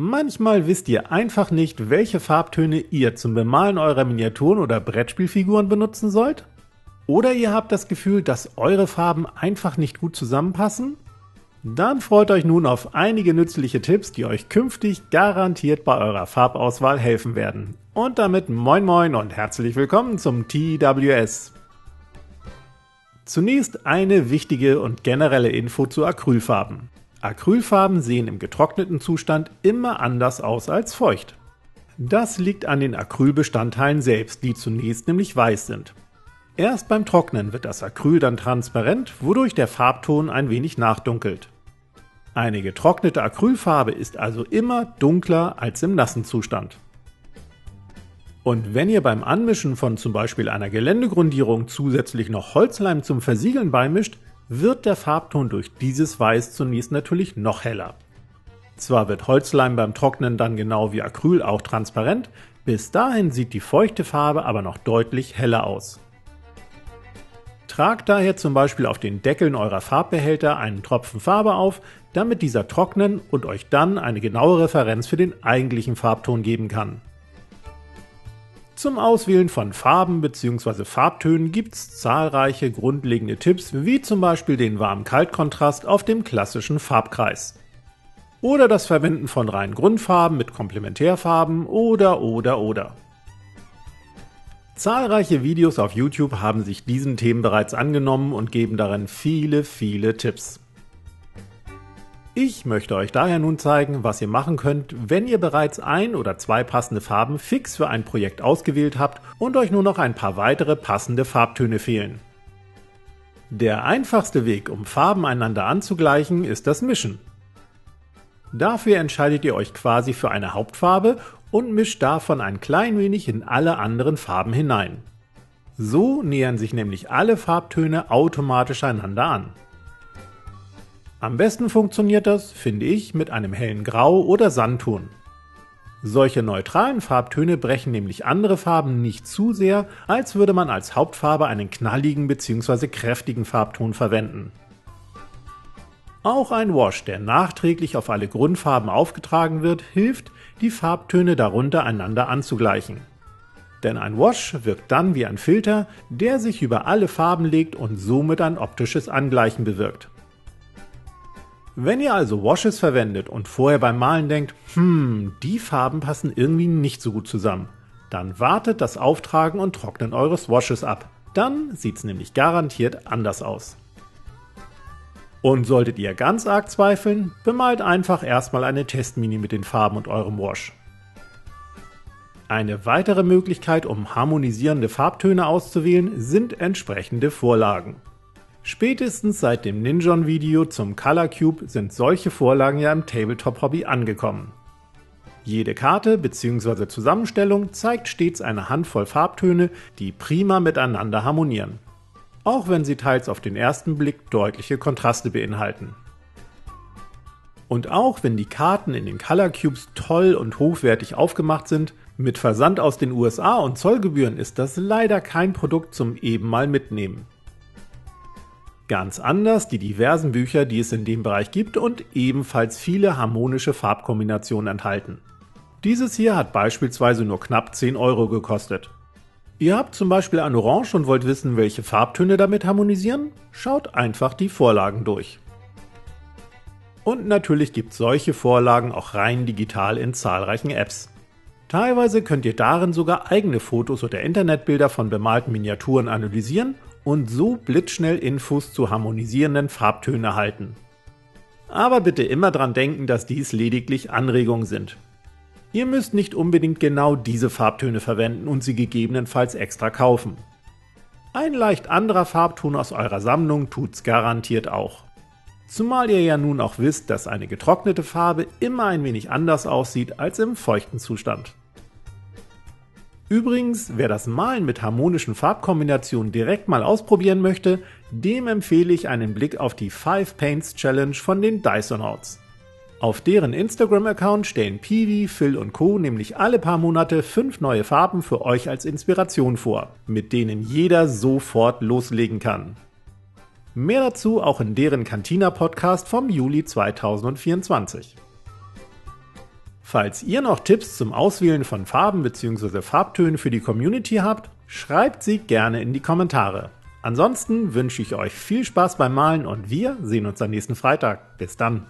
Manchmal wisst ihr einfach nicht, welche Farbtöne ihr zum Bemalen eurer Miniaturen oder Brettspielfiguren benutzen sollt? Oder ihr habt das Gefühl, dass eure Farben einfach nicht gut zusammenpassen? Dann freut euch nun auf einige nützliche Tipps, die euch künftig garantiert bei eurer Farbauswahl helfen werden. Und damit moin moin und herzlich willkommen zum TWS. Zunächst eine wichtige und generelle Info zu Acrylfarben. Acrylfarben sehen im getrockneten Zustand immer anders aus als feucht. Das liegt an den Acrylbestandteilen selbst, die zunächst nämlich weiß sind. Erst beim Trocknen wird das Acryl dann transparent, wodurch der Farbton ein wenig nachdunkelt. Eine getrocknete Acrylfarbe ist also immer dunkler als im nassen Zustand. Und wenn ihr beim Anmischen von zum Beispiel einer Geländegrundierung zusätzlich noch Holzleim zum Versiegeln beimischt, wird der Farbton durch dieses Weiß zunächst natürlich noch heller. Zwar wird Holzleim beim Trocknen dann genau wie Acryl auch transparent, bis dahin sieht die feuchte Farbe aber noch deutlich heller aus. Tragt daher zum Beispiel auf den Deckeln eurer Farbbehälter einen Tropfen Farbe auf, damit dieser trocknen und euch dann eine genaue Referenz für den eigentlichen Farbton geben kann. Zum Auswählen von Farben bzw. Farbtönen gibt es zahlreiche grundlegende Tipps, wie zum Beispiel den Warm-Kalt-Kontrast auf dem klassischen Farbkreis. Oder das Verwenden von reinen Grundfarben mit Komplementärfarben oder. Zahlreiche Videos auf YouTube haben sich diesen Themen bereits angenommen und geben darin viele Tipps. Ich möchte euch daher nun zeigen, was ihr machen könnt, wenn ihr bereits ein oder zwei passende Farben fix für ein Projekt ausgewählt habt und euch nur noch ein paar weitere passende Farbtöne fehlen. Der einfachste Weg, um Farben einander anzugleichen, ist das Mischen. Dafür entscheidet ihr euch quasi für eine Hauptfarbe und mischt davon ein klein wenig in alle anderen Farben hinein. So nähern sich nämlich alle Farbtöne automatisch einander an. Am besten funktioniert das, finde ich, mit einem hellen Grau oder Sandton. Solche neutralen Farbtöne brechen nämlich andere Farben nicht zu sehr, als würde man als Hauptfarbe einen knalligen bzw. kräftigen Farbton verwenden. Auch ein Wash, der nachträglich auf alle Grundfarben aufgetragen wird, hilft, die Farbtöne darunter einander anzugleichen. Denn ein Wash wirkt dann wie ein Filter, der sich über alle Farben legt und somit ein optisches Angleichen bewirkt. Wenn ihr also Washes verwendet und vorher beim Malen denkt, die Farben passen irgendwie nicht so gut zusammen, dann wartet das Auftragen und Trocknen eures Washes ab. Dann sieht's nämlich garantiert anders aus. Und solltet ihr ganz arg zweifeln, bemalt einfach erstmal eine Testmini mit den Farben und eurem Wash. Eine weitere Möglichkeit, um harmonisierende Farbtöne auszuwählen, sind entsprechende Vorlagen. Spätestens seit dem Ninjon-Video zum Color Cube sind solche Vorlagen ja im Tabletop-Hobby angekommen. Jede Karte bzw. Zusammenstellung zeigt stets eine Handvoll Farbtöne, die prima miteinander harmonieren. Auch wenn sie teils auf den ersten Blick deutliche Kontraste beinhalten. Und auch wenn die Karten in den Color Cubes toll und hochwertig aufgemacht sind, mit Versand aus den USA und Zollgebühren ist das leider kein Produkt zum eben mal mitnehmen. Ganz anders die diversen Bücher, die es in dem Bereich gibt und ebenfalls viele harmonische Farbkombinationen enthalten. Dieses hier hat beispielsweise nur knapp 10 € gekostet. Ihr habt zum Beispiel ein Orange und wollt wissen, welche Farbtöne damit harmonisieren? Schaut einfach die Vorlagen durch. Und natürlich gibt es solche Vorlagen auch rein digital in zahlreichen Apps. Teilweise könnt ihr darin sogar eigene Fotos oder Internetbilder von bemalten Miniaturen analysieren und so blitzschnell Infos zu harmonisierenden Farbtönen erhalten. Aber bitte immer dran denken, dass dies lediglich Anregungen sind. Ihr müsst nicht unbedingt genau diese Farbtöne verwenden und sie gegebenenfalls extra kaufen. Ein leicht anderer Farbton aus eurer Sammlung tut's garantiert auch. Zumal ihr ja nun auch wisst, dass eine getrocknete Farbe immer ein wenig anders aussieht als im feuchten Zustand. Übrigens, wer das Malen mit harmonischen Farbkombinationen direkt mal ausprobieren möchte, dem empfehle ich einen Blick auf die 5 Paints Challenge von den Dysonauts. Auf deren Instagram-Account stellen Piwi, Phil und Co. nämlich alle paar Monate 5 neue Farben für euch als Inspiration vor, mit denen jeder sofort loslegen kann. Mehr dazu auch in deren Cantina-Podcast vom Juli 2024. Falls ihr noch Tipps zum Auswählen von Farben bzw. Farbtönen für die Community habt, schreibt sie gerne in die Kommentare. Ansonsten wünsche ich euch viel Spaß beim Malen und wir sehen uns am nächsten Freitag. Bis dann!